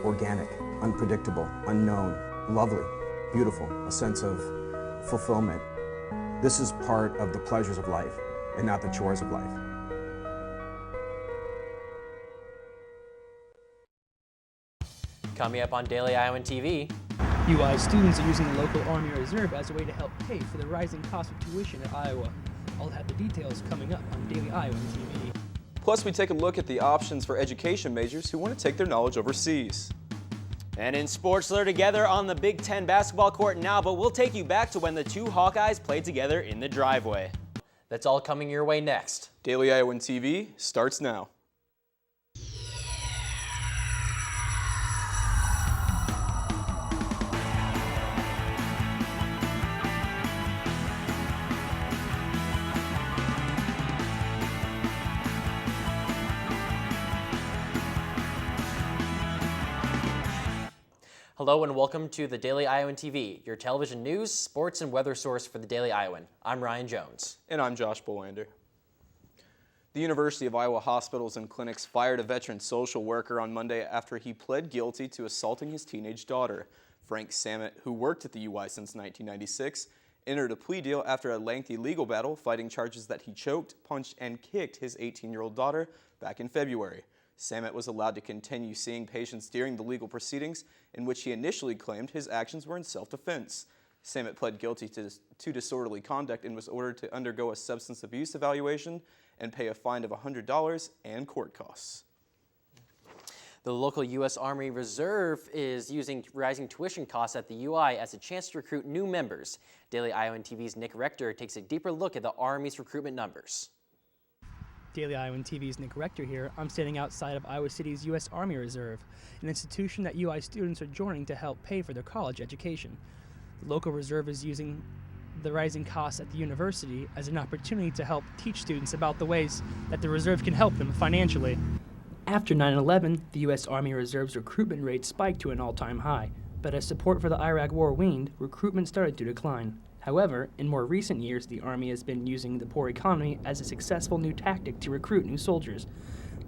organic, unpredictable, unknown, lovely, beautiful, a sense of fulfillment. This is part of the pleasures of life and not the chores of life. Coming up on Daily Iowan TV. UI students are using the local Army Reserve as a way to help pay for the rising cost of tuition at Iowa. I'll have the details coming up on Daily Iowan TV. Plus, we take a look at the options for education majors who want to take their knowledge overseas. And in sports, they're together on the Big Ten basketball court now, but we'll take you back to when the two Hawkeyes played together in the driveway. That's all coming your way next. Daily Iowan TV starts now. Hello and welcome to the Daily Iowan TV, your television news, sports, and weather source for the Daily Iowan. I'm Ryan Jones. And I'm Josh Bolander. The University of Iowa Hospitals and Clinics fired a veteran social worker on Monday after he pled guilty to assaulting his teenage daughter. Frank Samet, who worked at the UI since 1996, entered a plea deal after a lengthy legal battle fighting charges that he choked, punched, and kicked his 18-year-old daughter back in February. Samet was allowed to continue seeing patients during the legal proceedings, in which he initially claimed his actions were in self-defense. Samet pled guilty to disorderly conduct and was ordered to undergo a substance abuse evaluation and pay a fine of $100 and court costs. The local U.S. Army Reserve is using rising tuition costs at the UI as a chance to recruit new members. Daily Iowan TV's Nick Rector takes a deeper look at the Army's recruitment numbers. Daily Iowan TV's Nick Rector here. I'm standing outside of Iowa City's U.S. Army Reserve, an institution that UI students are joining to help pay for their college education. The local reserve is using the rising costs at the university as an opportunity to help teach students about the ways that the reserve can help them financially. After 9/11, the U.S. Army Reserve's recruitment rate spiked to an all-time high, but as support for the Iraq War waned, recruitment started to decline. However, in more recent years, the Army has been using the poor economy as a successful new tactic to recruit new soldiers.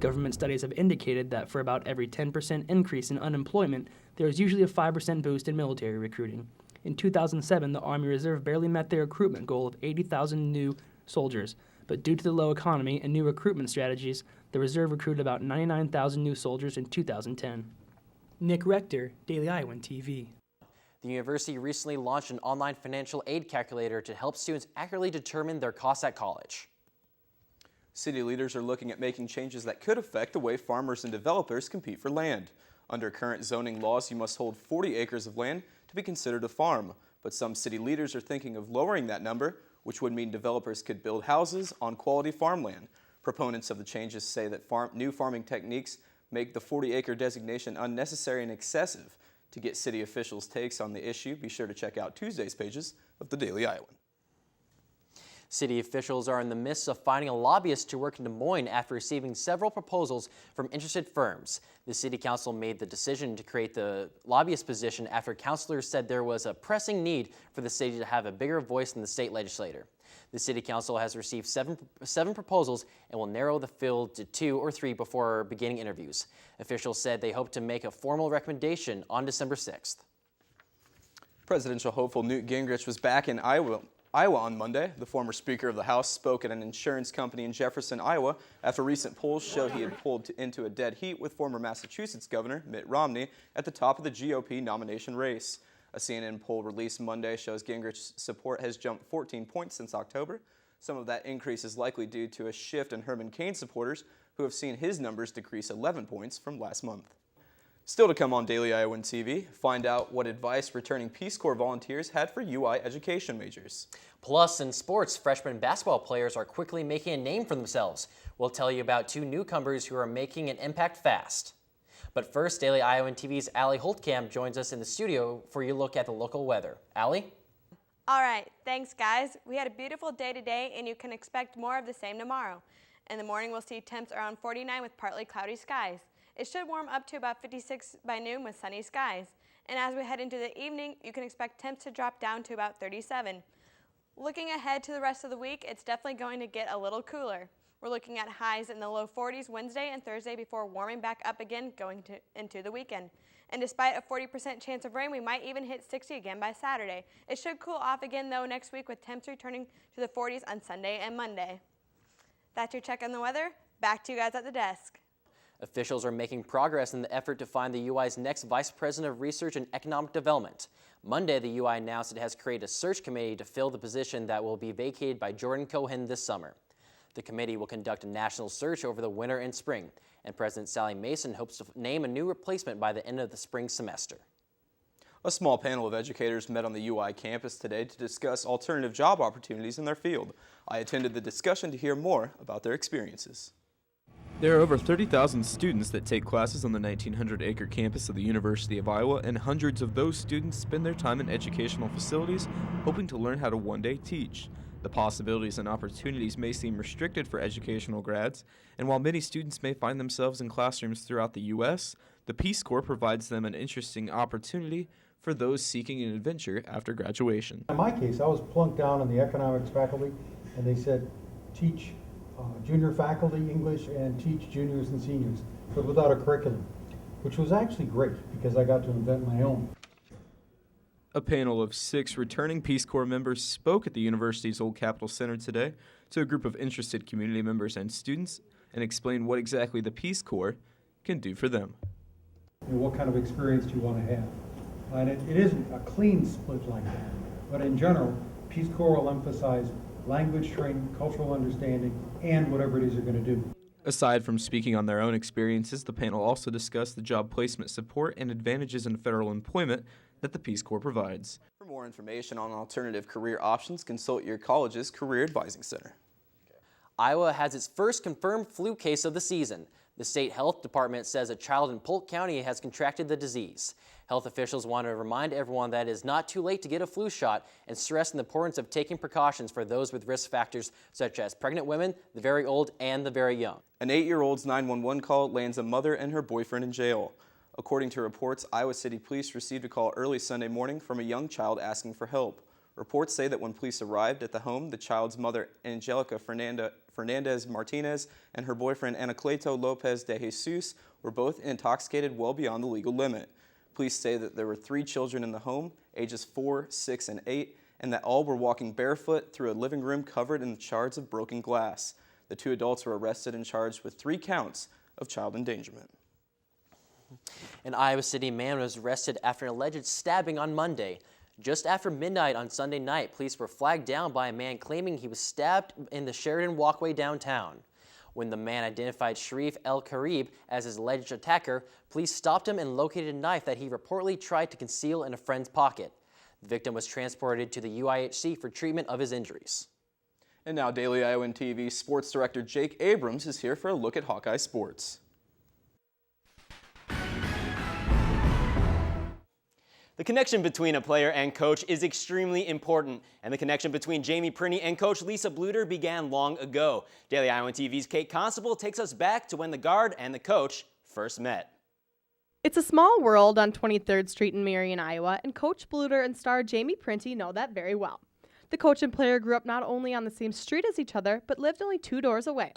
Government studies have indicated that for about every 10% increase in unemployment, there is usually a 5% boost in military recruiting. In 2007, the Army Reserve barely met their recruitment goal of 80,000 new soldiers, but due to the low economy and new recruitment strategies, the Reserve recruited about 99,000 new soldiers in 2010. Nick Rector, Daily Iowan TV. The university recently launched an online financial aid calculator to help students accurately determine their costs at college. City leaders are looking at making changes that could affect the way farmers and developers compete for land. Under current zoning laws, you must hold 40 acres of land to be considered a farm, but some city leaders are thinking of lowering that number, which would mean developers could build houses on quality farmland. Proponents of the changes say that new farming techniques make the 40-acre designation unnecessary and excessive. To get city officials' takes on the issue, be sure to check out Tuesday's pages of the Daily Iowan. City officials are in the midst of finding a lobbyist to work in Des Moines after receiving several proposals from interested firms. The City Council made the decision to create the lobbyist position after councilors said there was a pressing need for the city to have a bigger voice in the state legislature. The City Council has received seven proposals and will narrow the field to 2 or 3 before beginning interviews. Officials said they hope to make a formal recommendation on December 6th. Presidential hopeful Newt Gingrich was back in Iowa on Monday. The former Speaker of the House spoke at an insurance company in Jefferson, Iowa, after recent polls showed he had pulled into a dead heat with former Massachusetts Governor Mitt Romney at the top of the GOP nomination race. A CNN poll released Monday shows Gingrich's support has jumped 14 points since October. Some of that increase is likely due to a shift in Herman Cain's supporters, who have seen his numbers decrease 11 points from last month. Still to come on Daily Iowan TV, find out what advice returning Peace Corps volunteers had for UI education majors. Plus, in sports, freshman basketball players are quickly making a name for themselves. We'll tell you about 2 newcomers who are making an impact fast. But first, Daily Iowan TV's Allie Holtkamp joins us in the studio for your look at the local weather. Allie? All right, thanks guys. We had a beautiful day today and you can expect more of the same tomorrow. In the morning, we'll see temps around 49 with partly cloudy skies. It should warm up to about 56 by noon with sunny skies. And as we head into the evening, you can expect temps to drop down to about 37. Looking ahead to the rest of the week, it's definitely going to get a little cooler. We're looking at highs in the low 40s Wednesday and Thursday before warming back up again going into the weekend. And despite a 40% chance of rain, we might even hit 60 again by Saturday. It should cool off again though next week with temps returning to the 40s on Sunday and Monday. That's your check on the weather. Back to you guys at the desk. Officials are making progress in the effort to find the UI's next Vice President of Research and Economic Development. Monday, the UI announced it has created a search committee to fill the position that will be vacated by Jordan Cohen this summer. The committee will conduct a national search over the winter and spring, and President Sally Mason hopes to name a new replacement by the end of the spring semester. A small panel of educators met on the UI campus today to discuss alternative job opportunities in their field. I attended the discussion to hear more about their experiences. There are over 30,000 students that take classes on the 1,900-acre campus of the University of Iowa, and hundreds of those students spend their time in educational facilities hoping to learn how to one day teach. The possibilities and opportunities may seem restricted for educational grads, and while many students may find themselves in classrooms throughout the U.S., the Peace Corps provides them an interesting opportunity for those seeking an adventure after graduation. In my case, I was plunked down in the economics faculty, and they said, teach junior faculty English and teach juniors and seniors, but without a curriculum, which was actually great because I got to invent my own. A panel of 6 returning Peace Corps members spoke at the university's Old Capitol Center today to a group of interested community members and students and explained what exactly the Peace Corps can do for them. And what kind of experience do you want to have? And it isn't a clean split like that, but in general, Peace Corps will emphasize language training, cultural understanding, and whatever it is you're going to do. Aside from speaking on their own experiences, the panel also discussed the job placement support and advantages in federal employment that the Peace Corps provides. For more information on alternative career options, consult your college's Career Advising Center. Iowa has its first confirmed flu case of the season. The state health department says a child in Polk County has contracted the disease. Health officials want to remind everyone that it is not too late to get a flu shot and stress the importance of taking precautions for those with risk factors such as pregnant women, the very old, and the very young. An 8-year-old's 911 call lands a mother and her boyfriend in jail. According to reports, Iowa City Police received a call early Sunday morning from a young child asking for help. Reports say that when police arrived at the home, the child's mother, Angelica Fernandez Martinez, and her boyfriend, Anacleto Lopez de Jesus, were both intoxicated well beyond the legal limit. Police say that there were 3 children in the home, ages 4, 6, and 8, and that all were walking barefoot through a living room covered in shards of broken glass. The 2 adults were arrested and charged with 3 counts of child endangerment. An Iowa City man was arrested after an alleged stabbing on Monday. Just after midnight on Sunday night, police were flagged down by a man claiming he was stabbed in the Sheridan Walkway downtown. When the man identified Sharif El-Karib as his alleged attacker, police stopped him and located a knife that he reportedly tried to conceal in a friend's pocket. The victim was transported to the UIHC for treatment of his injuries. And now Daily Iowan TV Sports Director Jake Abrams is here for a look at Hawkeye sports. The connection between a player and coach is extremely important, and the connection between Jamie Prinny and Coach Lisa Bluter began long ago. Daily Iowan TV's Kate Constable takes us back to when the guard and the coach first met. It's a small world on 23rd Street in Marion, Iowa, and Coach Bluter and star Jamie Printy know that very well. The coach and player grew up not only on the same street as each other, but lived only 2 doors away.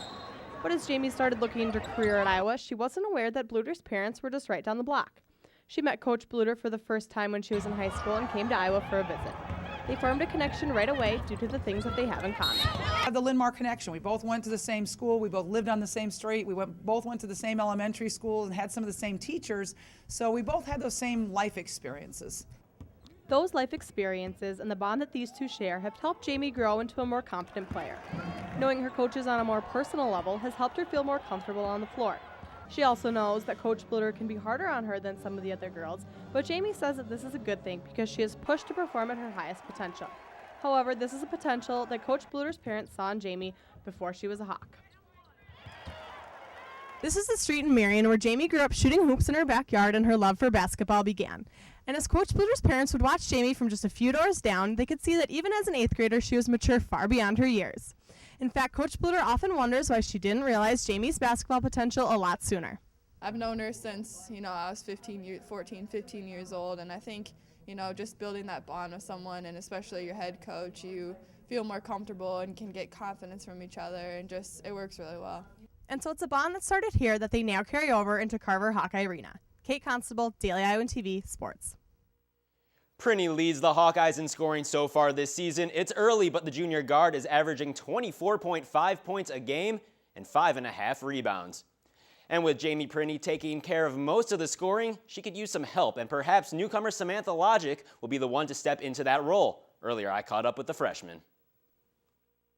But as Jamie started looking into her career at Iowa, she wasn't aware that Bluter's parents were just right down the block. She met Coach Bluter for the first time when she was in high school and came to Iowa for a visit. They formed a connection right away due to the things that they have in common. The Linn-Mar connection. We both went to the same school. We both lived on the same street. We both went to the same elementary school and had some of the same teachers. So we both had those same life experiences. Those life experiences and the bond that these two share have helped Jamie grow into a more confident player. Knowing her coaches on a more personal level has helped her feel more comfortable on the floor. She also knows that Coach Bluter can be harder on her than some of the other girls, but Jamie says that this is a good thing because she is pushed to perform at her highest potential. However, this is a potential that Coach Bluter's parents saw in Jamie before she was a Hawk. This is the street in Marion where Jamie grew up shooting hoops in her backyard and her love for basketball began. And as Coach Bluter's parents would watch Jamie from just a few doors down, they could see that even as an 8th grader, she was mature far beyond her years. In fact, Coach Bluter often wonders why she didn't realize Jamie's basketball potential a lot sooner. I've known her since, I was 15 years old, and I think, just building that bond with someone, and especially your head coach, you feel more comfortable and can get confidence from each other, and just it works really well. And so it's a bond that started here that they now carry over into Carver Hawkeye Arena. Kate Constable, Daily Iowan TV Sports. Prinny leads the Hawkeyes in scoring so far this season. It's early, but the junior guard is averaging 24.5 points a game and 5.5 rebounds. And with Jamie Prinny taking care of most of the scoring, she could use some help, and perhaps newcomer Samantha Logic will be the one to step into that role. Earlier, I caught up with the freshman.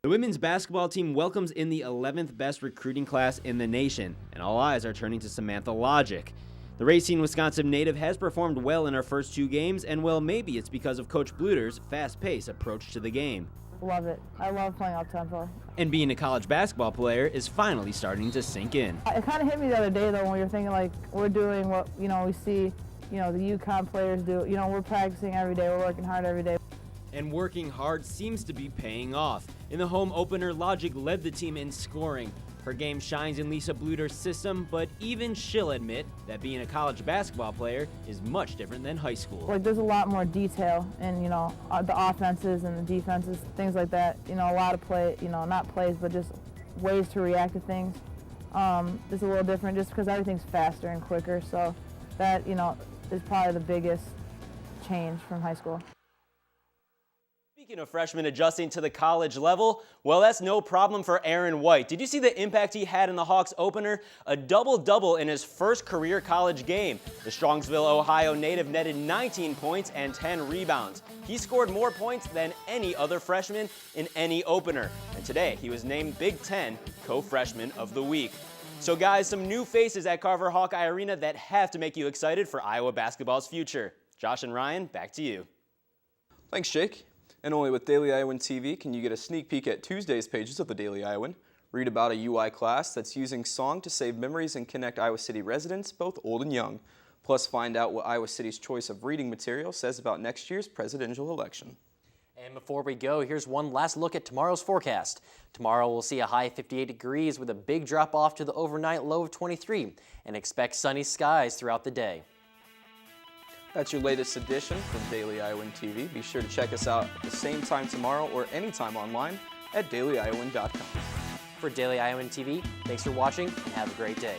The women's basketball team welcomes in the 11th best recruiting class in the nation, and all eyes are turning to Samantha Logic. The Racine, Wisconsin native has performed well in her first 2 games, and well, maybe it's because of Coach Bluter's fast-paced approach to the game. Love it. I love playing up-tempo. And being a college basketball player is finally starting to sink in. It kind of hit me the other day, though, when you're thinking, like, we're doing what, we see, the UConn players do. We're practicing every day. We're working hard every day. And working hard seems to be paying off. In the home opener, Logic led the team in scoring. Her game shines in Lisa Bluter's system, but even she'll admit that being a college basketball player is much different than high school. Like, there's a lot more detail in, the offenses and the defenses, things like that. A lot of not plays, but just ways to react to things. It's a little different just because everything's faster and quicker. So that, is probably the biggest change from high school. Speaking of freshmen adjusting to the college level, well, that's no problem for Aaron White. Did you see the impact he had in the Hawks opener? A double-double in his first career college game. The Strongsville, Ohio native netted 19 points and 10 rebounds. He scored more points than any other freshman in any opener. And today, he was named Big Ten Co-Freshman of the Week. So guys, some new faces at Carver Hawkeye Arena that have to make you excited for Iowa basketball's future. Josh and Ryan, back to you. Thanks, Jake. And only with Daily Iowan TV can you get a sneak peek at Tuesday's pages of the Daily Iowan. Read about a UI class that's using song to save memories and connect Iowa City residents, both old and young. Plus, find out what Iowa City's choice of reading material says about next year's presidential election. And before we go, here's one last look at tomorrow's forecast. Tomorrow we'll see a high of 58 degrees with a big drop off to the overnight low of 23, and expect sunny skies throughout the day. That's your latest edition from Daily Iowan TV. Be sure to check us out at the same time tomorrow or anytime online at dailyiowan.com. For Daily Iowan TV, thanks for watching and have a great day.